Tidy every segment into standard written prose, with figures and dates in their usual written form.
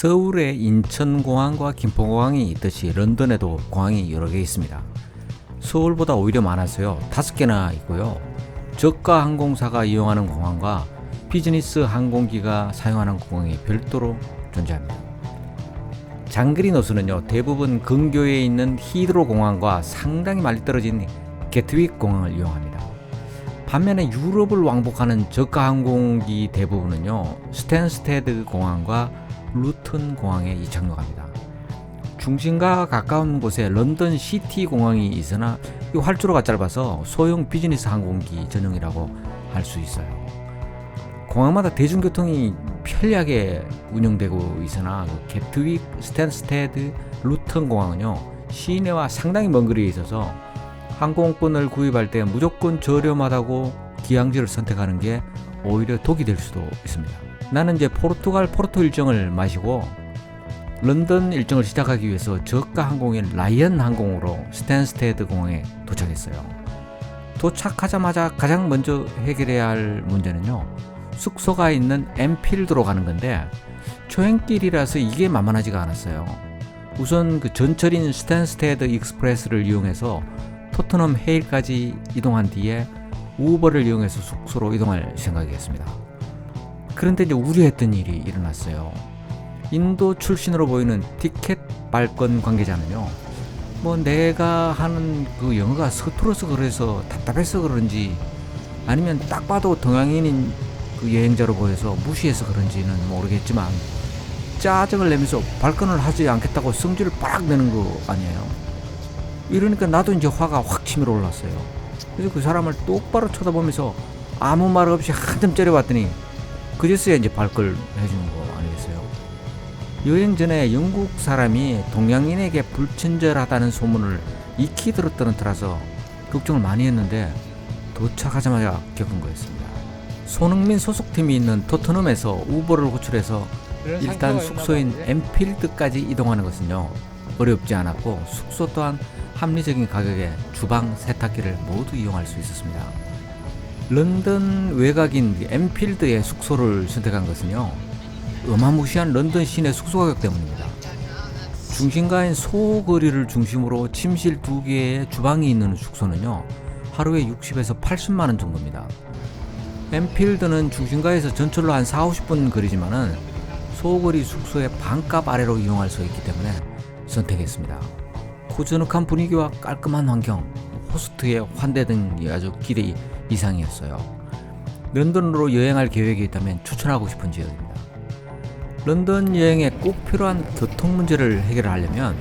서울에 인천공항과 김포공항이 있듯이 런던에도 공항이 여러 개 있습니다. 서울보다 오히려 많아서요. 5개나 있고요. 저가 항공사가 이용하는 공항과 비즈니스 항공기가 사용하는 공항이 별도로 존재합니다. 장거리 노선은요, 대부분 근교에 있는 히드로 공항과 상당히 멀리 떨어진 게트윅 공항을 이용합니다. 반면에 유럽을 왕복하는 저가 항공기 대부분은요, 스탠스테드 공항과 루튼 공항에 이착륙합니다. 중심과 가까운 곳에 런던 시티 공항이 있으나 이 활주로가 짧아서 소형 비즈니스 항공기 전용이라고 할 수 있어요. 공항마다 대중교통이 편리하게 운영되고 있으나 게트윅, 스탠스테드, 루튼 공항은요, 시내와 상당히 먼 거리에 있어서 항공권을 구입할 때 무조건 저렴하다고 기항지를 선택하는 게 오히려 독이 될 수도 있습니다. 나는 이제 포르투갈 포르토 일정을 마시고 런던 일정을 시작하기 위해서 저가 항공인 라이언 항공으로 스탠스테드 공항에 도착했어요. 도착하자마자 가장 먼저 해결해야 할 문제는요, 숙소가 있는 엠필드로 가는 건데 초행길이라서 이게 만만하지가 않았어요. 우선 그 전철인 스탠스테드 익스프레스를 이용해서 토트넘 헤일까지 이동한 뒤에 우버를 이용해서 숙소로 이동할 생각이었습니다. 그런데 이제 우려했던 일이 일어났어요. 인도 출신으로 보이는 티켓 발권 관계자는요, 내가 하는 그 영어가 서툴어서 그래서 답답해서 그런지 아니면 딱 봐도 동양인인 그 여행자로 보여서 무시해서 그런지는 모르겠지만 짜증을 내면서 발권을 하지 않겠다고 성질을 빡 내는 거 아니에요. 이러니까 나도 이제 화가 확 치밀어 올랐어요. 그래서 그 사람을 똑바로 쳐다보면서 아무 말 없이 한참 째려봤더니 그제서야 이제 발걸을 해주는 거 아니겠어요? 여행 전에 영국 사람이 동양인에게 불친절하다는 소문을 익히 들었다는 터라서 걱정을 많이 했는데 도착하자마자 겪은 거였습니다. 손흥민 소속팀이 있는 토트넘에서 우버를 호출해서 일단 숙소인 엠필드까지 이동하는 것은요, 어렵지 않았고 숙소 또한 합리적인 가격에 주방, 세탁기를 모두 이용할 수 있었습니다. 런던 외곽인 엠필드의 숙소를 선택한 것은요, 어마무시한 런던 시내 숙소 가격 때문입니다. 중심가인 소거리를 중심으로 침실 2개에 주방이 있는 숙소는요, 하루에 60에서 80만원 정도입니다. 엠필드는 중심가에서 전철로 한 4-50분 거리지만은 소거리 숙소의 반값 아래로 이용할 수 있기 때문에 선택했습니다. 고즈넉한 분위기와 깔끔한 환경, 호스트의 환대 등이 아주 기대 이상이었어요. 런던으로 여행할 계획이 있다면 추천하고 싶은 지역입니다. 런던 여행에 꼭 필요한 교통 문제를 해결하려면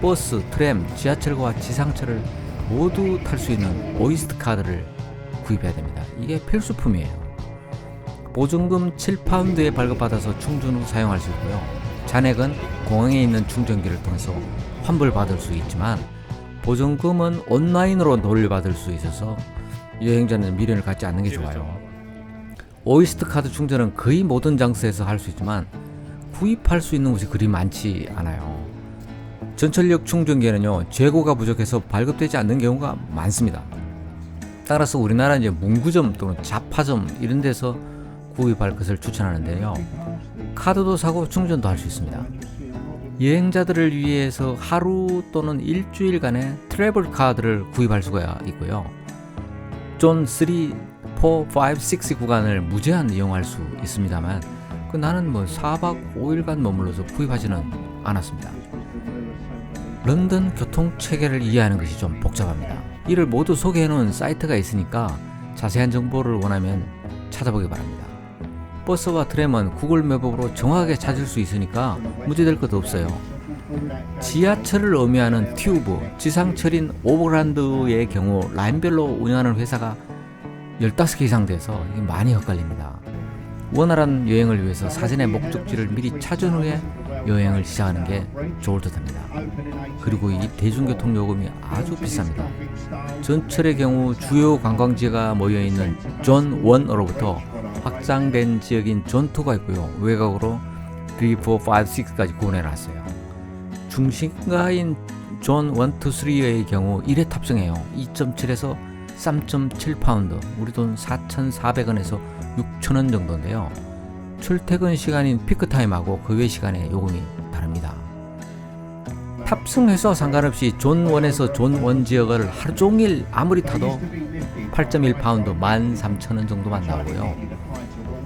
버스, 트램, 지하철과 지상철을 모두 탈 수 있는 오이스트 카드를 구입해야 됩니다. 이게 필수품이에요. 보증금 7파운드에 발급받아서 충전 후 사용할 수 있고요. 잔액은 공항에 있는 충전기를 통해서 환불받을 수 있지만 보증금은 온라인으로 돌려받을 수 있어서 여행자는 미련을 갖지 않는 게 좋아요. 오이스트 카드 충전은 거의 모든 장소에서 할 수 있지만 구입할 수 있는 곳이 그리 많지 않아요. 전철역 충전기에는요, 재고가 부족해서 발급되지 않는 경우가 많습니다. 따라서 우리나라 이제 문구점 또는 잡화점 이런 데서 구입할 것을 추천하는데요, 카드도 사고 충전도 할 수 있습니다. 여행자들을 위해서 하루 또는 일주일간의 트래블 카드를 구입할 수가 있고요, 존 3, 4, 5, 6 구간을 무제한 이용할 수 있습니다만 나는 4박 5일간 머물러서 구입하지는 않았습니다. 런던 교통 체계를 이해하는 것이 좀 복잡합니다. 이를 모두 소개해놓은 사이트가 있으니까 자세한 정보를 원하면 찾아보기 바랍니다. 버스와 트램은 구글 맵으로 정확하게 찾을 수 있으니까 문제될 것도 없어요. 지하철을 의미하는 튜브, 지상철인 오버그란드의 경우 라인별로 운영하는 회사가 15개 이상 돼서 많이 헷갈립니다. 원활한 여행을 위해서 사전에 목적지를 미리 찾은 후에 여행을 시작하는 게 좋을 듯합니다. 그리고 이 대중교통 요금이 아주 비쌉니다. 전철의 경우 주요 관광지가 모여있는 존 1으로부터 확장된 지역인 존 2가 있고요, 외곽으로 3, 4, 5, 6까지 구분해놨어요. 중심가인 존 1, 2, 3의 경우 1회 탑승해요. 2.7에서 3.7파운드, 우리 돈 4,400원에서 6,000원 정도인데요. 출퇴근 시간인 피크타임하고 그 외 시간의 요금이 다릅니다. 탑승 횟수와 상관없이 존 1에서 존 1 지역을 하루 종일 아무리 타도 8.1파운드 13,000원 정도만 나오고요.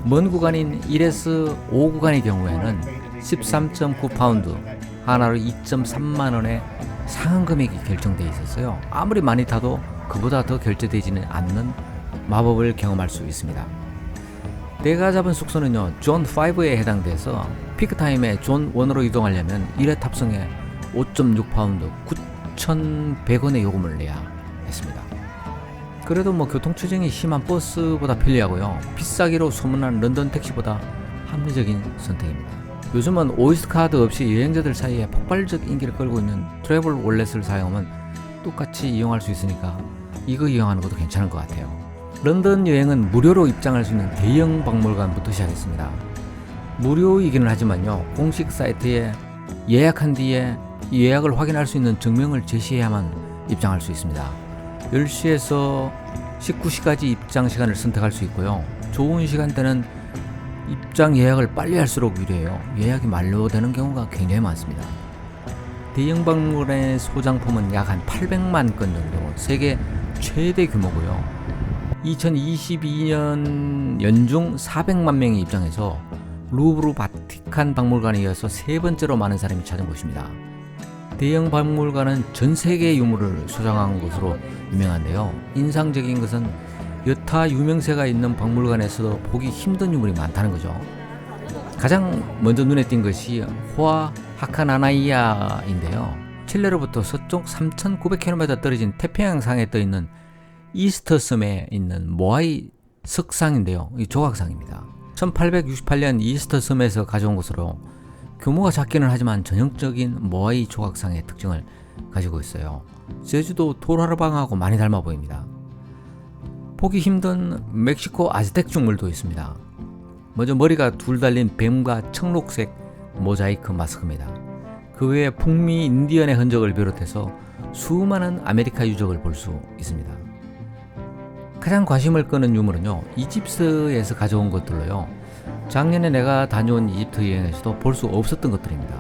먼 구간인 1에서 5 구간의 경우에는 13.9파운드 하나로 2.3만원의 상한 금액이 결정되어 있었어요. 아무리 많이 타도 그보다 더 결제되지는 않는 마법을 경험할 수 있습니다. 내가 잡은 숙소는요, 존 5에 해당돼서 피크타임에 존 1으로 이동하려면 1회 탑승에 5.6파운드 9,100원의 요금을 내야 했습니다. 그래도 교통체증이 심한 버스보다 편리하고요, 비싸기로 소문난 런던 택시보다 합리적인 선택입니다. 요즘은 오이스터 카드 없이 여행자들 사이에 폭발적 인기를 끌고 있는 트래블 월렛을 사용하면 똑같이 이용할 수 있으니까 이거 이용하는 것도 괜찮을 것 같아요. 런던 여행은 무료로 입장할 수 있는 대형 박물관부터 시작했습니다. 무료이기는 하지만요, 공식 사이트에 예약한 뒤에 예약을 확인할 수 있는 증명을 제시해야만 입장할 수 있습니다. 10시에서 19시까지 입장 시간을 선택할 수 있고요. 좋은 시간대는 입장 예약을 빨리 할수록 유리해요. 예약이 만료되는 경우가 굉장히 많습니다. 대형 박물관의 소장품은 약 한 800만 건 정도, 세계 최대 규모고요. 2022년 연중 400만 명이 입장해서 루브르 바티칸 박물관에 이어서 세 번째로 많은 사람이 찾은 곳입니다. 대형 박물관은 전 세계의 유물을 소장한 곳으로 유명한데요. 인상적인 것은 여타 유명세가 있는 박물관에서도 보기 힘든 유물이 많다는 거죠. 가장 먼저 눈에 띈 것이 호아 하카나나이아인데요. 칠레로부터 서쪽 3,900km 떨어진 태평양 상에 떠 있는 이스터 섬에 있는 모아이 석상인데요. 이 조각상입니다. 1868년 이스터 섬에서 가져온 것으로 규모가 작기는 하지만 전형적인 모아이 조각상의 특징을 가지고 있어요. 제주도 도라르방하고 많이 닮아 보입니다. 보기 힘든 멕시코 아즈텍 중물도 있습니다. 먼저 머리가 둘 달린 뱀과 청록색 모자이크 마스크입니다. 그 외에 북미 인디언의 흔적을 비롯해서 수많은 아메리카 유적을 볼 수 있습니다. 가장 관심을 끄는 유물은요, 이집트에서 가져온 것들로요, 작년에 내가 다녀온 이집트 여행에서도 볼 수 없었던 것들입니다.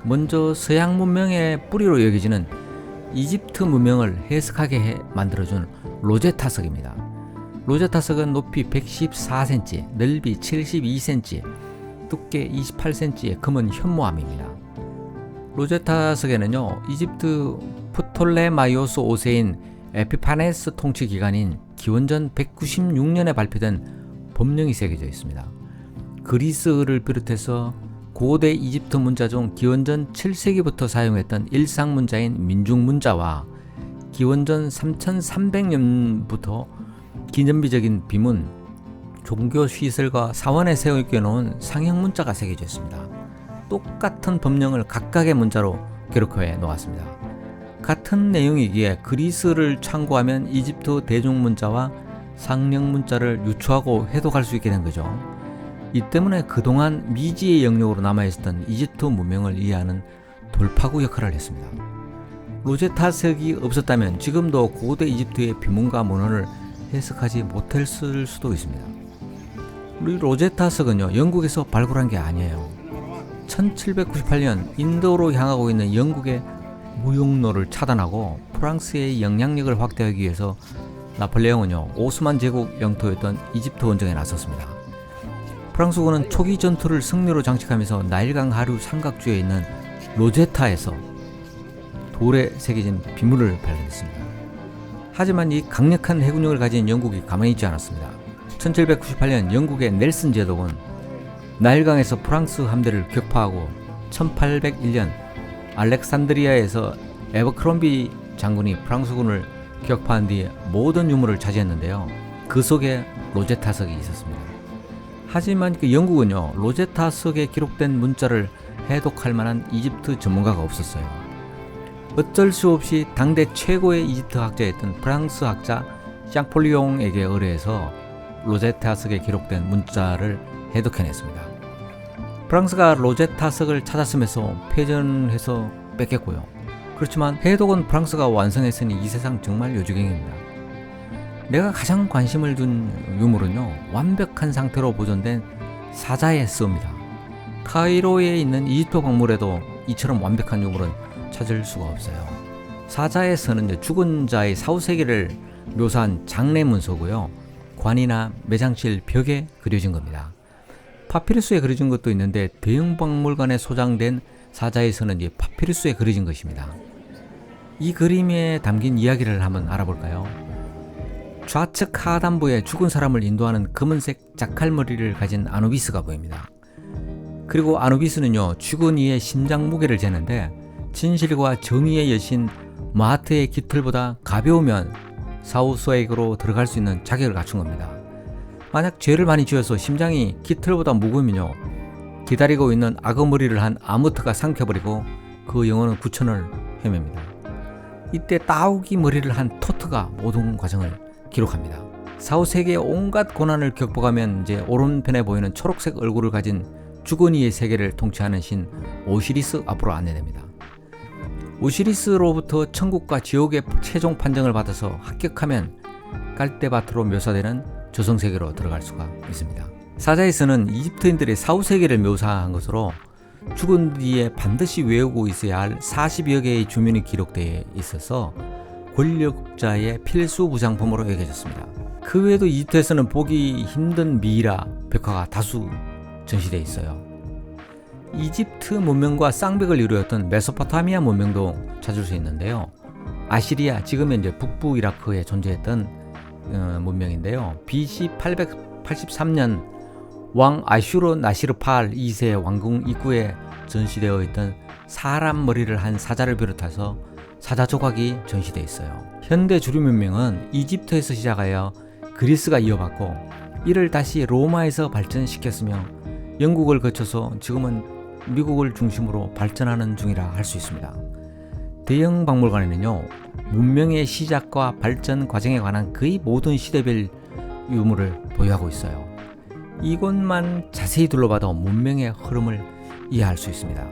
먼저 서양 문명의 뿌리로 여겨지는 이집트 문명을 해석하게 만들어준 로제타석입니다. 로제타석은 높이 114cm, 넓이 72cm, 두께 28cm의 검은 현모암입니다. 로제타석에는요, 이집트 프톨레마이오스 5세인 에피파네스 통치 기간인 기원전 196년에 발표된 법령이 새겨져 있습니다. 그리스어를 비롯해서 고대 이집트 문자 중 기원전 7세기부터 사용했던 일상 문자인 민중 문자와 기원전 3300년부터 기념비적인 비문, 종교 시설과 사원에 세워놓은 상형 문자가 새겨져 있습니다. 똑같은 법령을 각각의 문자로 기록해 놓았습니다. 같은 내용이기에 그리스를 참고하면 이집트 대중문자와 상령 문자를 유추하고 해독할 수 있게 된 거죠. 이 때문에 그동안 미지의 영역으로 남아있었던 이집트 문명을 이해하는 돌파구 역할을 했습니다. 로제타석이 없었다면 지금도 고대 이집트의 비문과 문헌을 해석하지 못했을 수도 있습니다. 로제타석은요, 영국에서 발굴한 게 아니에요. 1798년 인도로 향하고 있는 영국의 무역로를 차단하고 프랑스의 영향력을 확대하기 위해서 나폴레옹은요, 오스만 제국 영토였던 이집트 원정에 나섰습니다. 프랑스군은 초기 전투를 승리로 장식하면서 나일강 하류 삼각주에 있는 로제타에서 돌에 새겨진 비물을 발견했습니다. 하지만 이 강력한 해군력을 가진 영국이 가만히 있지 않았습니다. 1798년 영국의 넬슨 제독은 나일강에서 프랑스 함대를 격파하고 1801년 알렉산드리아에서 에버크롬비 장군이 프랑스군을 격파한 뒤에 모든 유물을 차지했는데요. 그 속에 로제타석이 있었습니다. 하지만 영국은요, 로제타석에 기록된 문자를 해독할 만한 이집트 전문가가 없었어요. 어쩔 수 없이 당대 최고의 이집트 학자였던 프랑스 학자 샹폴리옹에게 의뢰해서 로제타석에 기록된 문자를 해독해냈습니다. 프랑스가 로제타석을 찾았으면서 패전해서 뺏겼고요. 그렇지만 해독은 프랑스가 완성했으니 이 세상 정말 요주경입니다. 내가 가장 관심을 둔 유물은요, 완벽한 상태로 보존된 사자의 스입니다. 카이로에 있는 이집트 박물에도 이처럼 완벽한 유물은 찾을 수가 없어요. 사자의 서는 죽은 자의 사후세계를 묘사한 장례 문서고요. 관이나 매장실 벽에 그려진 겁니다. 파피루스에 그려진 것도 있는데 대형 박물관에 소장된 사자의 서는 파피루스에 그려진 것입니다. 이 그림에 담긴 이야기를 한번 알아볼까요? 좌측 하단부에 죽은 사람을 인도하는 검은색 자칼머리를 가진 아누비스가 보입니다. 그리고 아누비스는요, 죽은 이의 심장 무게를 재는데 진실과 정의의 여신 마하트의 깃털보다 가벼우면 사후세계로 들어갈 수 있는 자격을 갖춘 겁니다. 만약 죄를 많이 지어서 심장이 깃털보다 무거우면요, 기다리고 있는 악어 머리를 한 아무트가 삼켜버리고 그 영혼은 구천을 헤맵니다. 이때 따오기 머리를 한 토트가 모든 과정을 기록합니다. 사후세계의 온갖 고난을 극복하면 이제 오른편에 보이는 초록색 얼굴을 가진 죽은 이의 세계를 통치하는 신 오시리스 앞으로 안내됩니다. 오시리스로부터 천국과 지옥의 최종 판정을 받아서 합격하면 깔대밭으로 묘사되는 저성세계로 들어갈 수가 있습니다. 사자의 서는 이집트인들의 사후세계를 묘사한 것으로 죽은 뒤에 반드시 외우고 있어야 할 40여 개의 주문이 기록되어 있어서 권력자의 필수 부장품으로 여겨졌습니다. 그 외에도 이집트에서는 보기 힘든 미이라 벽화가 다수 전시되어 있어요. 이집트 문명과 쌍벽을 이루었던 메소포타미아 문명도 찾을 수 있는데요. 아시리아, 지금 현재 북부 이라크에 존재했던 문명인데요. BC 883년 왕 아슈르 나시르팔 2세 왕궁 입구에 전시되어 있던 사람 머리를 한 사자를 비롯해서 사자 조각이 전시되어 있어요. 현대 주류 문명은 이집트에서 시작하여 그리스가 이어받고 이를 다시 로마에서 발전시켰으며 영국을 거쳐서 지금은 미국을 중심으로 발전하는 중이라 할 수 있습니다. 대형 박물관에는요, 문명의 시작과 발전 과정에 관한 거의 모든 시대별 유물을 보유하고 있어요. 이곳만 자세히 둘러봐도 문명의 흐름을 이해할 수 있습니다.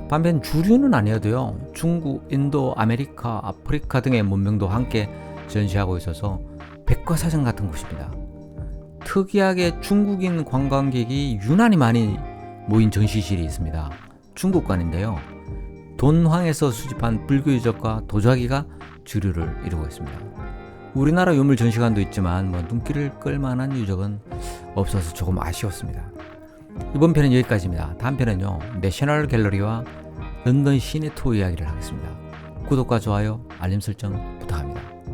반면 주류는 아니어도요, 중국, 인도, 아메리카, 아프리카 등의 문명도 함께 전시하고 있어서 백과사전 같은 곳입니다. 특이하게 중국인 관광객이 유난히 많이 모인 전시실이 있습니다. 중국관인데요. 돈황에서 수집한 불교 유적과 도자기가 주류를 이루고 있습니다. 우리나라 유물 전시관도 있지만 눈길을 끌만한 유적은 없어서 조금 아쉬웠습니다. 이번 편은 여기까지입니다. 다음 편은요, 내셔널 갤러리와 런던 시내 투어 이야기를 하겠습니다. 구독과 좋아요, 알림 설정 부탁합니다.